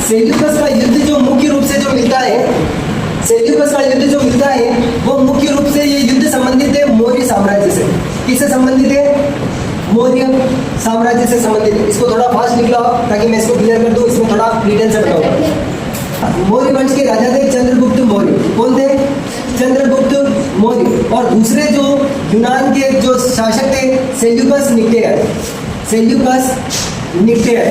Seleucus का युद्ध जो मुख्य रूप से जो मिलता है, सेल्यूकस का युद्ध जो मिलता है वो मुख्य रूप से ये युद्ध संबंधित है मौर्य साम्राज्य से। किससे संबंधित है? मौर्य साम्राज्य से संबंधित है। इसको थोड़ा फास्ट लिख लो ताकि मैं इसको क्लियर कर दूं, इसमें थोड़ा डिटेल से बताऊंगा। मौर्य वंश के राजा थे चंद्रगुप्त मौर्य। कौन थे? चंद्रगुप्त मौर्य। और दूसरे जो यूनान के जो शासक थे सेल्यूकस निक्टेयर। सेल्यूकस निक्टेयर,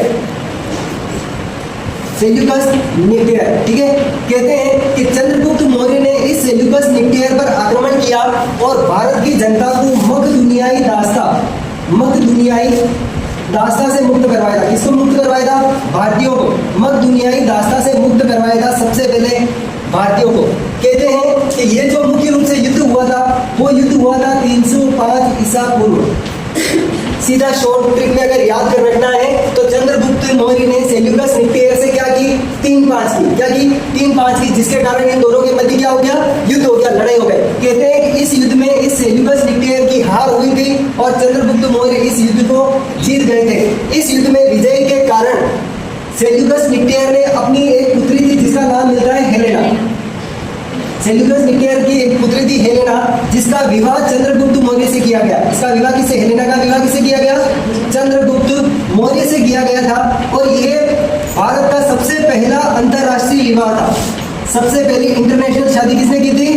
सेल्यूकस निक्टेयर, ठीक है। कहते हैं कि चंद्रगुप्त मौर्य ने इस सेल्यूकस निक्टेयर पर आक्रमण किया और भारत की जनता को मकदुनियाई दास्ता से मुक्त करवाया था। किसको मुक्त करवाया था? भारतीयों को। मकदुनियाई दास्ता से मुक्त करवाया था सबसे पहले भारतीयों को। कहते हैं कि ये जो मुख्य रूप से युद्ध हुआ था वो युद्ध हुआ था 305 ईसा पूर्व। सीधा शॉर्ट ट्रिक में अगर याद कर रखना है तो चंद्रगुप्त मौर्य ने सेल्यूकस निक्टेयर से क्या की? 3-5 की। क्या की? 3-5 की, जिसके कारण इन दोनों के मध्य क्या हो गया? युद्ध हो गया, लड़ाई हो गई। कहते हैं कि इस युद्ध में इस सेल्यूकस निक्टेयर की हार हुई थी और चंद्रगुप्त मौर्य इस युद्ध को जीत गए थे। इस युद्ध में विजय के कारण सेल्यूकस निक्टेयर ने अपनी एक पुत्री थी जिसका नाम मिलता है हेलेना। सेल्यूकस निक्टेयर की एक पुत्री थी हेलेना, जिसका विवाह चंद्रगुप्त मौर्य से किया गया। इसका विवाह किससे? हेलेना का विवाह किससे किया गया? चंद्रगुप्त मौर्य से किया गया था। और ये भारत का सबसे पहला अंतरराष्ट्रीय विवाह था। सबसे पहली इंटरनेशनल शादी किसने की थी?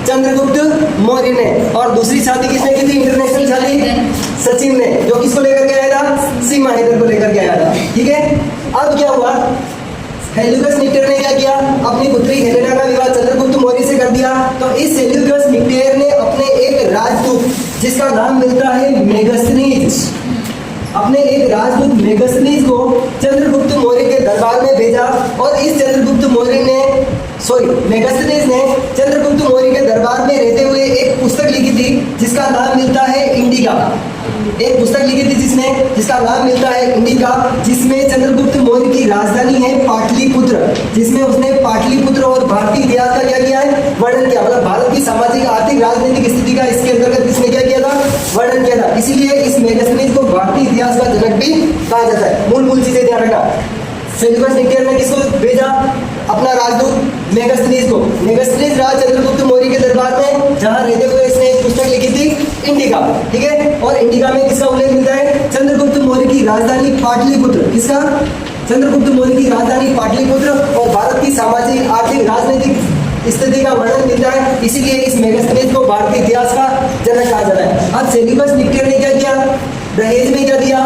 चंद्रगुप्त मौर्य ने। और दूसरी शादी किसने की थी? इंटरनेशनल शादी सचिन ने, जो किसको लेकर के आया था? सीमा हैदर को लेकर के आया था, ठीक है। अब क्या हुआ? सेल्यूकस निक्टेयर ने क्या किया? अपनी पुत्री हेलेना का विवाह चंद्रगुप्त मौर्य से कर दिया। तो इस सेल्यूकस निक्टेयर ने अपने एक राजदूत जिसका नाम मिलता है मेगस्थनीज, अपने एक राजदूत मेगस्थनीज को चंद्रगुप्त मौर्य के दरबार में भेजा। और इस मेगस्थनीज ने चंद्रगुप्त मौर्य के दरबार में रहते हुए एक पुस्तक लिखी थी जिसका नाम मिलता है इंडिका। एक पुस्तक लिखी थी जिसका नाम मिलता है इंडिका, जिसमें चंद्रगुप्त मौर्य की राजधानी है पाटलिपुत्र, जिसमें उसने पाटलिपुत्र और भारतीय इतिहास का क्या किया है? वर्णन किया। मतलब भारत की सामाजिक, आर्थिक, राजनीतिक स्थिति का इसके अंतर्गत इसने क्या किया था? वर्णन किया था। इसीलिए इस मेगस्थनीज को भारतीय इतिहास का जनक भी कहा जाता है। मूल चीजें ध्यान रखना। सेल्यूकस निक्टेयर ने किसको भेजा? अपना राजदूत मेगस्थनीज को। मेगस्थनीज राज चंद्रगुप्त मौर्य के दरबार में, जहां रहते हुए इसने एक पुस्तक लिखी थी इंडिका, ठीक है। और इंडिका में किसका उल्लेख मिलता है? चंद्रगुप्त मौर्य की राजधानी पाटलिपुत्र। किसका? चंद्रगुप्त मौर्य की राजधानी पाटलिपुत्र और भारत की सामाजिक, आर्थिक, राजनीतिक स्थिति का वर्णन मिलता है। इसीलिए इस मेगस्थनीज को भारतीय इतिहास का जनक कहा जाता है। अब सेल्यूकस निक्टेयर ने क्या किया? दहेज में क्या दिया?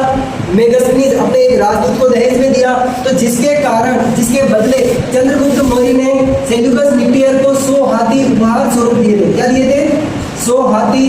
मेगस्थनीज अपने एक राजदूत को दहेज में दिया। तो जिसके बदले चंद्रगुप्त मौर्य ने सेल्यूकस निक्टेयर को 100 हाथी उपहार स्वरूप दिए थे। क्या दिए थे? 100 हाथी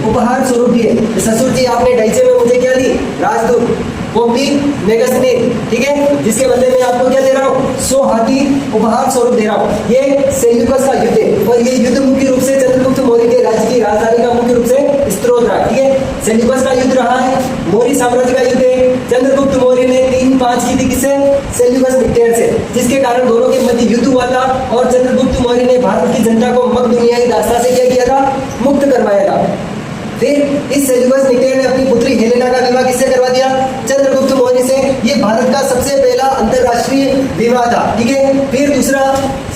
उपहार स्वरूप दिए। ससुर जी आपने ढाईचे में मुझे क्या दी? राजदूत, वो भी मेगस्थनीज, ठीक है। जिसके बदले में आपको क्या दे रहा हूँ? 100 हाथी उपहार स्वरूप दे रहा हूँ। ये सेल्यूकस का युद्ध है। और ये युद्ध मुख्य रूप से चंद्रगुप्त मौर्य के राज्य की राजधानी का मुख्य रूप से स्त्रोत रहा, ठीक है। सेल्यूकस का युद्ध रहा है, मौर्य साम्राज्य का युद्ध है। चंद्रगुप्त मौर्य ने 3-5 की थी किससे? सेल्यूकस निक्टेयर से, जिसके कारण दोनों के मध्य युद्ध हुआ था। और चंद्रगुप्त मौर्य ने भारत की जनता को मकदुनियाई दास्ता से क्या किया था? मुक्त करवाया था। फिर इस सेल्यूकस निक्टेयर ने अपनी पुत्री हेलेना का विवाह किससे करवा दिया? चंद्रगुप्त मौर्य से। ये भारत का सबसे पहला अंतरराष्ट्रीय विवाह था, ठीक है। फिर दूसरा,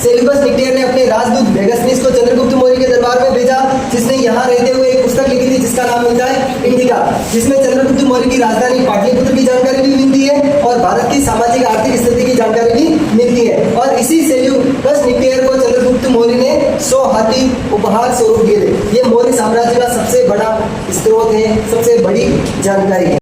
सेल्यूकस निक्टेयर ने अपने राजदूत मेगस्थनीज को चंद्रगुप्त मौर्य के दरबार में भेजा, जिसने यहाँ रहते हुए एक पुस्तक लिखी थी जिसका नाम मिलता है इंडिका, जिसमें चंद्रगुप्त मौर्य की राजधानी पाटलिपुत्र की जानकारी भी मिलती है और भारत की सामाजिक, आर्थिक स्थिति की जानकारी भी मिलती है। और इसी सेल्यूकस निक्टेयर को चंद्रगुप्त मौर्य ने 100 हाथी उपहार स्वरूप दिए थे। ये मौर्य साम्राज्य का सबसे बड़ा स्रोत है, सबसे बड़ी जानकारी है।